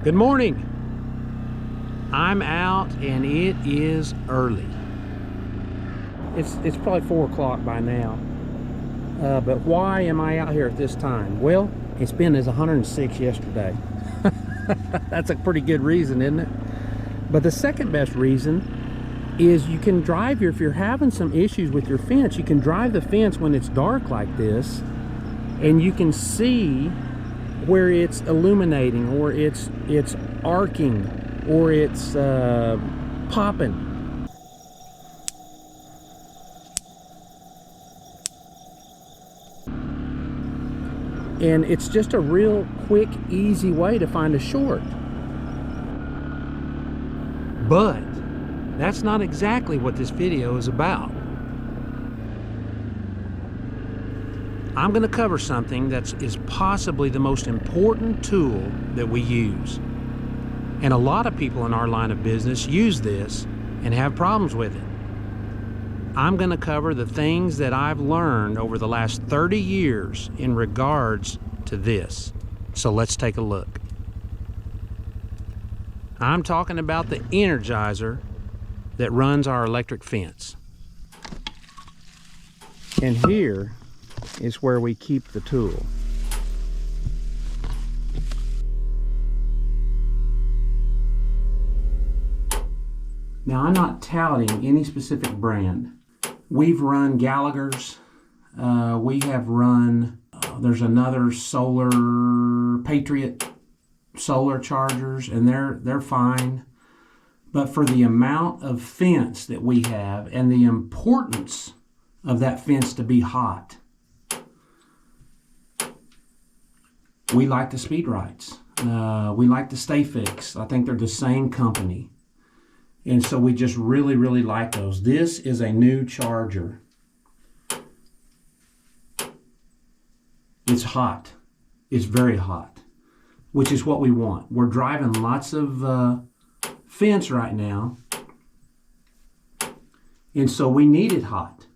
Good morning. I'm out and it is early. It's probably 4 o'clock by now. But why am I out here at this time? Well, it's been as 106 yesterday. That's a pretty good reason, isn't it? But the second best reason is you can drive if you're having some issues with your fence, you can drive the fence when it's dark like this, and you can see where it's illuminating, or it's arcing, or it's popping. And it's just a real quick, easy way to find a short. But that's not exactly what this video is about. I'm going to cover something that is possibly the most important tool that we use. And a lot of people in our line of business use this and have problems with it. I'm going to cover the things that I've learned over the last 30 years in regards to this. So let's take a look. I'm talking about the energizer that runs our electric fence. And here is where we keep the tool. Now, I'm not touting any specific brand. We've run Gallagher's. We have run, there's another solar, Patriot solar chargers, and they're fine. But for the amount of fence that we have and the importance of that fence to be hot, we like the Speed Rights. We like the Stay Fix. I think they're the same company. And so we just really, really like those. This is a new charger. It's hot. It's very hot, which is what we want. We're driving lots of fence right now, and so we need it hot.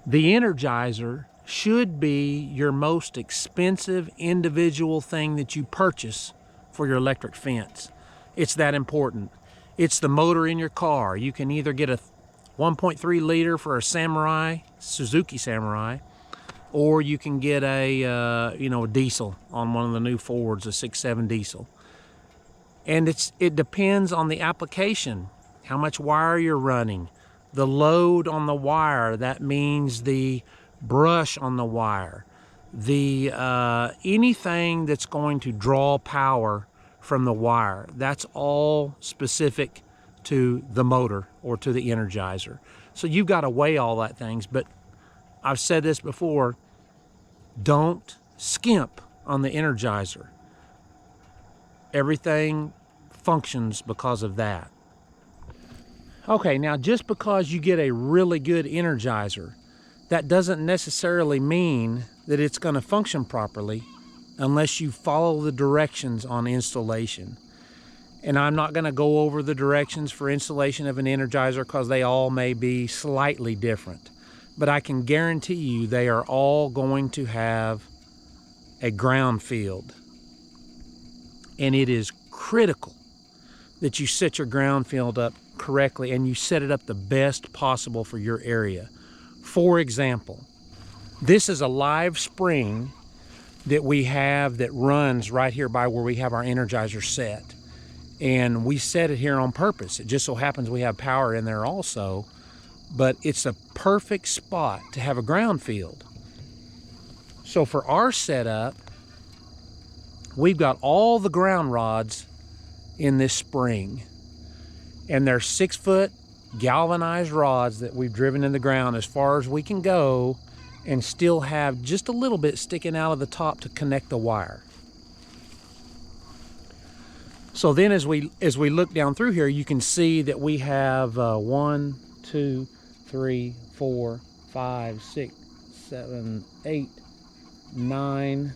The Energizer should be your most expensive individual thing that you purchase for your electric fence. It's that important. It's the motor in your car. You can either get a 1.3 liter for a Samurai, Suzuki Samurai, or you can get a diesel on one of the new Fords, a 6.7 diesel. And it depends on the application, how much wire you're running, the load on the wire. That means the brush on the wire, the anything that's going to draw power from the wire. That's all specific to the motor or to the Energizer. So you've got to weigh all that things. But I've said this before, don't skimp on the Energizer. Everything functions because of that. Okay, now just because you get a really good Energizer, that doesn't necessarily mean that it's going to function properly unless you follow the directions on installation. And I'm not going to go over the directions for installation of an Energizer because they all may be slightly different. But I can guarantee you they are all going to have a ground field. And it is critical that you set your ground field up correctly and you set it up the best possible for your area. For example, this is a live spring that we have that runs right here by where we have our Energizer set. And we set it here on purpose. It just so happens we have power in there also, but it's a perfect spot to have a ground field. So for our setup, we've got all the ground rods in this spring, and they're 6-foot galvanized rods that we've driven in the ground as far as we can go and still have just a little bit sticking out of the top to connect the wire. So then as we look down through here, you can see that we have 1, 2, 3, 4, 5, 6, 7, 8, 9,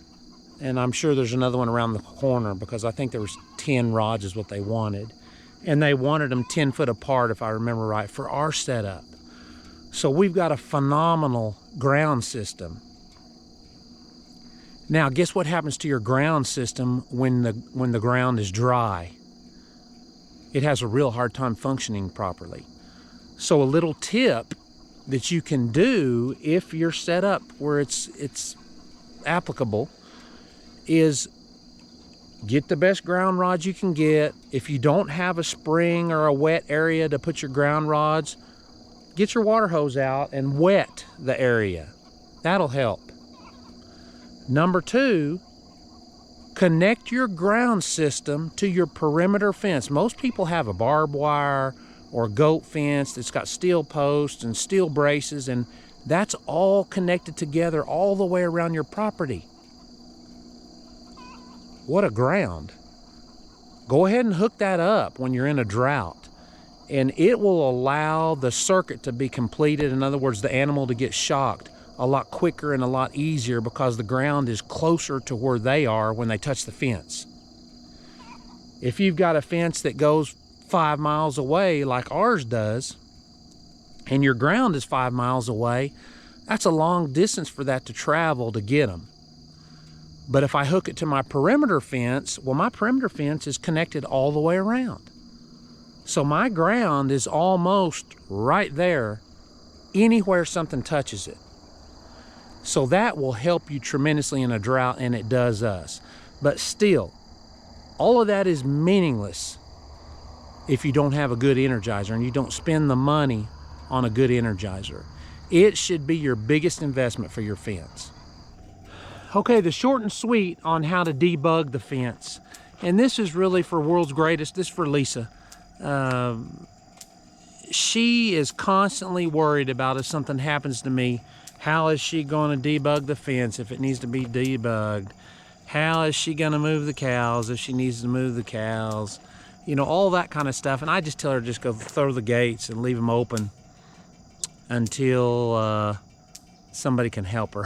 and I'm sure there's another one around the corner because I think there was 10 rods is what they wanted. And they wanted them 10 foot apart, if I remember right, for our setup. So we've got a phenomenal ground system. Now, guess what happens to your ground system when the ground is dry? It has a real hard time functioning properly. So a little tip that you can do if you're set up where it's applicable is get the best ground rods you can get. If you don't have a spring or a wet area to put your ground rods, get your water hose out and wet the area. That'll help. Number 2, connect your ground system to your perimeter fence. Most people have a barbed wire or goat fence that's got steel posts and steel braces, and that's all connected together all the way around your property. What a ground. Go ahead and hook that up when you're in a drought, and it will allow the circuit to be completed. In other words, the animal to get shocked a lot quicker and a lot easier because the ground is closer to where they are when they touch the fence. If you've got a fence that goes 5 miles away like ours does, and your ground is 5 miles away, that's a long distance for that to travel to get them. But if I hook it to my perimeter fence, well, my perimeter fence is connected all the way around. So my ground is almost right there anywhere something touches it. So that will help you tremendously in a drought, and it does us. But still, all of that is meaningless if you don't have a good energizer and you don't spend the money on a good energizer. It should be your biggest investment for your fence. Okay, the short and sweet on how to debug the fence. And this is really for World's Greatest. This is for Lisa. She is constantly worried about if something happens to me, how is she going to debug the fence if it needs to be debugged? How is she going to move the cows if she needs to move the cows? You know, all that kind of stuff. And I just tell her just go throw the gates and leave them open until somebody can help her.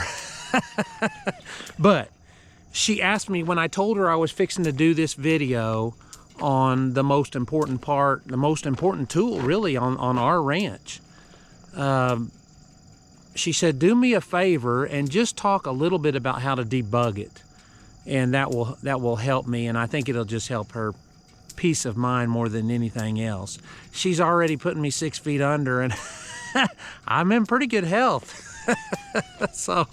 But she asked me when I told her I was fixing to do this video on the most important part, the most important tool really on our ranch. She said, do me a favor and just talk a little bit about how to debug it. And that will help me, and I think it'll just help her peace of mind more than anything else. She's already putting me 6 feet under, and I'm in pretty good health. So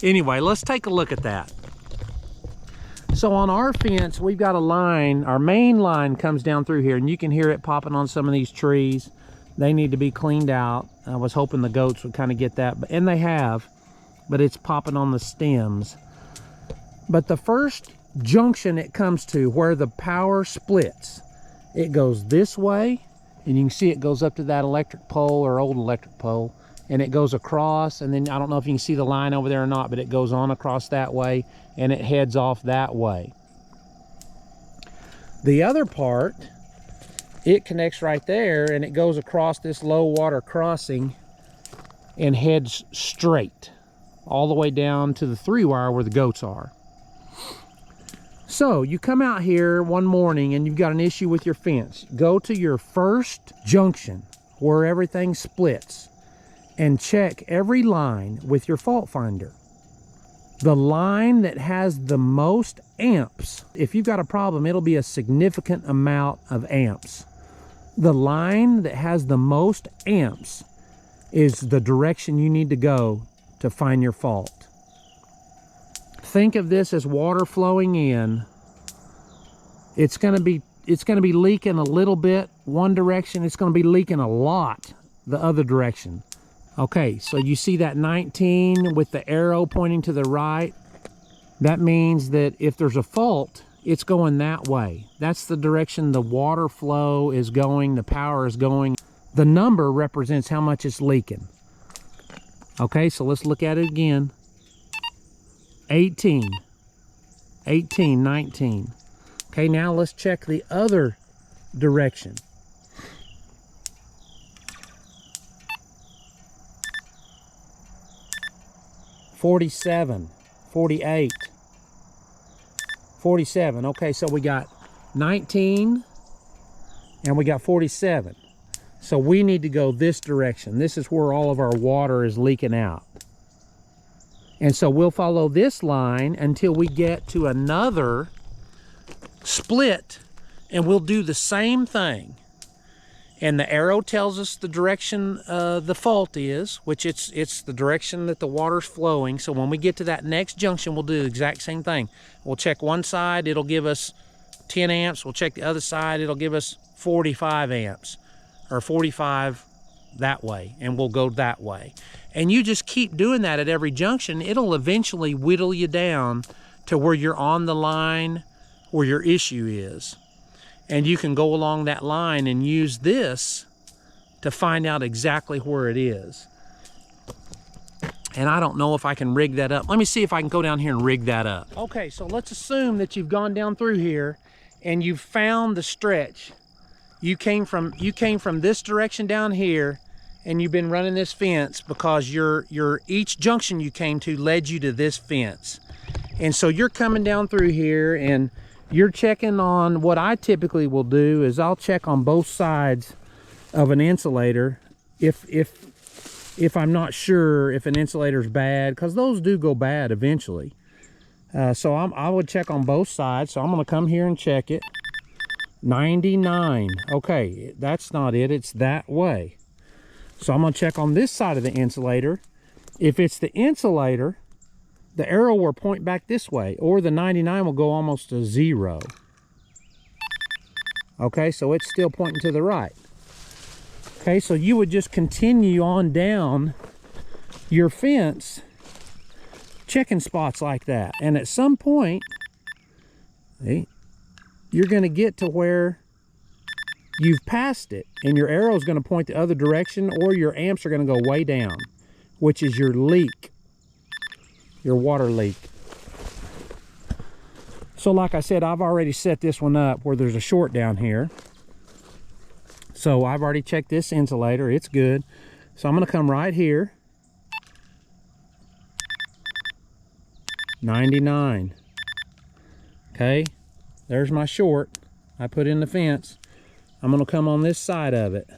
anyway, let's take a look at that. So on our fence, we've got a line. Our main line comes down through here, and you can hear it popping on some of these trees. They need to be cleaned out. I was hoping the goats would kind of get that, and they have, but it's popping on the stems. But the first junction it comes to where the power splits, it goes this way, and you can see it goes up to that electric pole or old electric pole, and it goes across, and then I don't know if you can see the line over there or not, but it goes on across that way, and it heads off that way. The other part, it connects right there, and it goes across this low water crossing and heads straight all the way down to the 3-wire where the goats are. So you come out here one morning and you've got an issue with your fence. Go to your first junction where everything splits and check every line with your fault finder. The line that has the most amps, if you've got a problem, it'll be a significant amount of amps. The line that has the most amps is the direction you need to go to find your fault. Think of this as water flowing in. It's going to be leaking a little bit one direction. It's going to be leaking a lot the other direction. Okay, so you see that 19 with the arrow pointing to the right? That means that if there's a fault, it's going that way. That's the direction the water flow is going, the power is going. The number represents how much it's leaking. Okay, so let's look at it again. 18, 18, 19. Okay, now let's check the other direction. 47, 48, 47. Okay, so we got 19 and we got 47. So we need to go this direction. This is where all of our water is leaking out. And so we'll follow this line until we get to another split, and we'll do the same thing. And the arrow tells us the direction the fault is, which it's the direction that the water's flowing. So when we get to that next junction, we'll do the exact same thing. We'll check one side, it'll give us 10 amps. We'll check the other side, it'll give us 45 amps, or 45 that way, and we'll go that way. And you just keep doing that at every junction. It'll eventually whittle you down to where you're on the line where your issue is. And you can go along that line and use this to find out exactly where it is. And I don't know if I can rig that up. Let me see if I can go down here and rig that up. Okay, so let's assume that you've gone down through here and you've found the stretch. You came from this direction down here, and you've been running this fence because each junction you came to led you to this fence. And so you're coming down through here and you're checking on, what I typically will do is I'll check on both sides of an insulator if I'm not sure if an insulator's bad, because those do go bad eventually. So I would check on both sides. So I'm gonna come here and check it. 99, okay, that's not it, it's that way. So I'm gonna check on this side of the insulator. If it's the insulator, the arrow will point back this way, or the 99 will go almost to 0. Okay, so it's still pointing to the right. Okay, so you would just continue on down your fence, checking spots like that. And at some point, see, you're gonna get to where you've passed it, and your arrow is gonna point the other direction, or your amps are gonna go way down, which is your leak. Your water leak. So like I said, I've already set this one up where there's a short down here. So I've already checked this insulator, it's good. So I'm gonna come right here. 99. Okay, there's my short. I put in the fence. I'm gonna come on this side of it.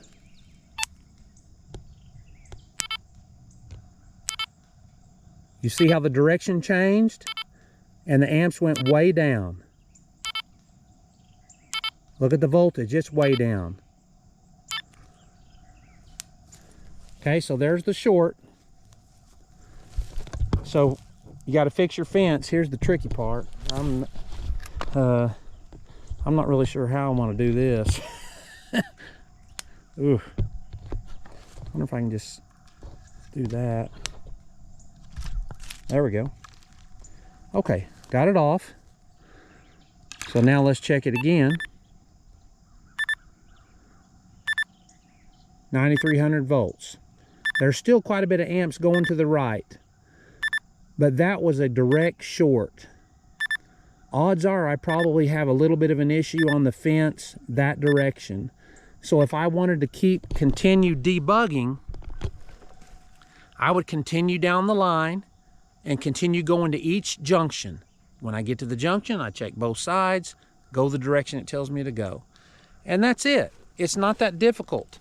You see how the direction changed? And the amps went way down. Look at the voltage, it's way down. Okay, so there's the short. So you got to fix your fence. Here's the tricky part. I'm not really sure how I want to do this. Ooh. I wonder if I can just do that. There we go. Okay, got it off. So now let's check it again. 9,300 volts. There's still quite a bit of amps going to the right, but that was a direct short. Odds are I probably have a little bit of an issue on the fence that direction. So if I wanted to continue debugging, I would continue down the line and continue going to each junction. When I get to the junction, I check both sides, go the direction it tells me to go. And that's it. It's not that difficult.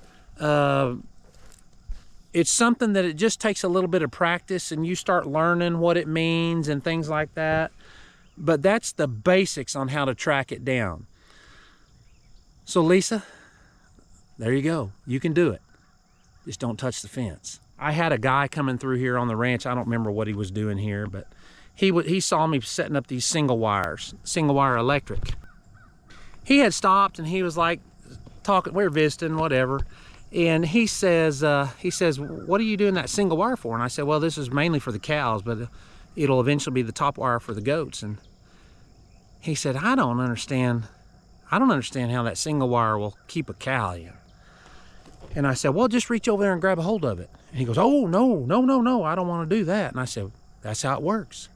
It's something that it just takes a little bit of practice, and you start learning what it means and things like that. But that's the basics on how to track it down. So Lisa, there you go. You can do it. Just don't touch the fence. I had a guy coming through here on the ranch. I don't remember what he was doing here, but he saw me setting up these single wire electric. He had stopped and he was like talking, we were visiting, whatever. And he says, what are you doing that single wire for? And I said, well, this is mainly for the cows, but it'll eventually be the top wire for the goats. And he said, I don't understand how that single wire will keep a cow in. And I said, well, just reach over there and grab a hold of it. And he goes, oh, no, I don't want to do that. And I said, that's how it works.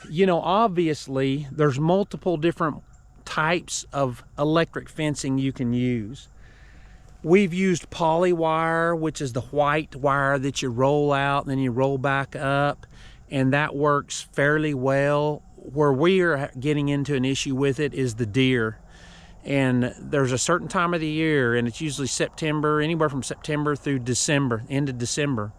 You know, obviously, there's multiple different types of electric fencing you can use. We've used poly wire, which is the white wire that you roll out and then you roll back up, and that works fairly well. Where we are getting into an issue with it is the deer. And there's a certain time of the year, and it's usually September, anywhere from September through December, end of December.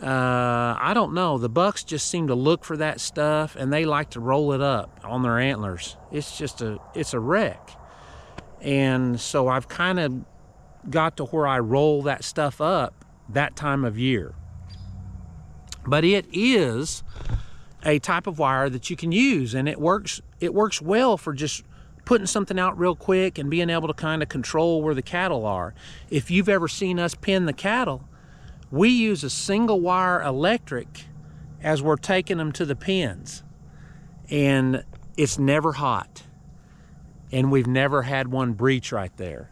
I don't know. The bucks just seem to look for that stuff, and they like to roll it up on their antlers. It's a wreck. And so I've kind of got to where I roll that stuff up that time of year. But it is a type of wire that you can use, and it works well for just putting something out real quick and being able to kind of control where the cattle are. If you've ever seen us pin the cattle, we use a single wire electric as we're taking them to the pens, and it's never hot, and we've never had one breach right there.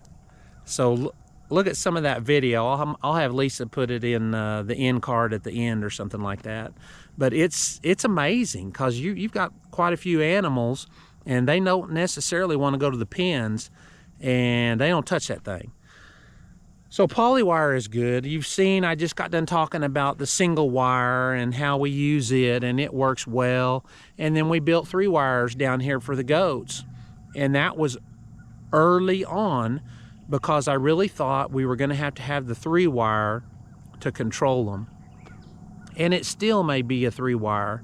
So look at some of that video. I'll have Lisa put it in the end card at the end or something like that. But it's amazing, because you've got quite a few animals, and they don't necessarily want to go to the pens, and they don't touch that thing. So polywire is good. You've seen, I just got done talking about the single wire and how we use it, and it works well. And then we built 3 wires down here for the goats. And that was early on, because I really thought we were going to have the 3 wire to control them. And it still may be a 3 wire.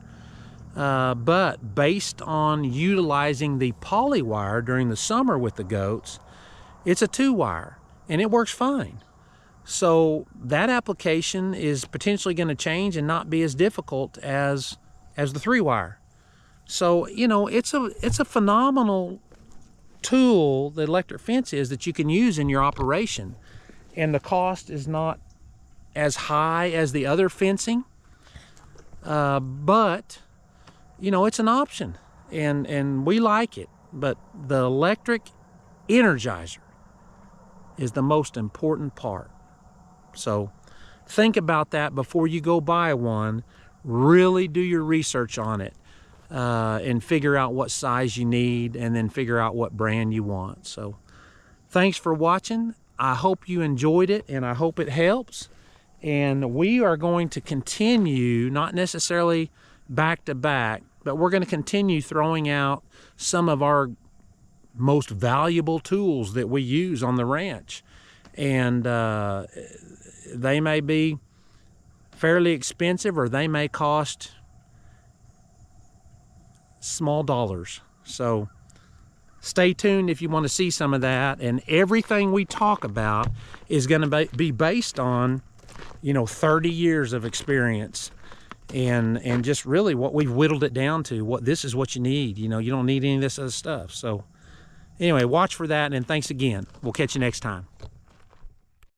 But based on utilizing the polywire during the summer with the goats, it's a 2 wire. And it works fine. So that application is potentially going to change and not be as difficult as the 3 wire. So, you know, it's a phenomenal tool, the electric fence is, that you can use in your operation. And the cost is not as high as the other fencing. But, you know, it's an option. And we like it. But the electric energizer is the most important part. So think about that before you go buy one. Really do your research on it, and figure out what size you need, and then figure out what brand you want. So thanks for watching. I hope you enjoyed it, and I hope it helps. And we are going to continue, not necessarily back to back, but we're going to continue throwing out some of our most valuable tools that we use on the ranch. And they may be fairly expensive, or they may cost small dollars. So stay tuned if you want to see some of that. And everything we talk about is going to be based on, you know, 30 years of experience, and just really what we've whittled it down to. This is what you need. You know, you don't need any of this other stuff. So anyway, watch for that, and thanks again. We'll catch you next time.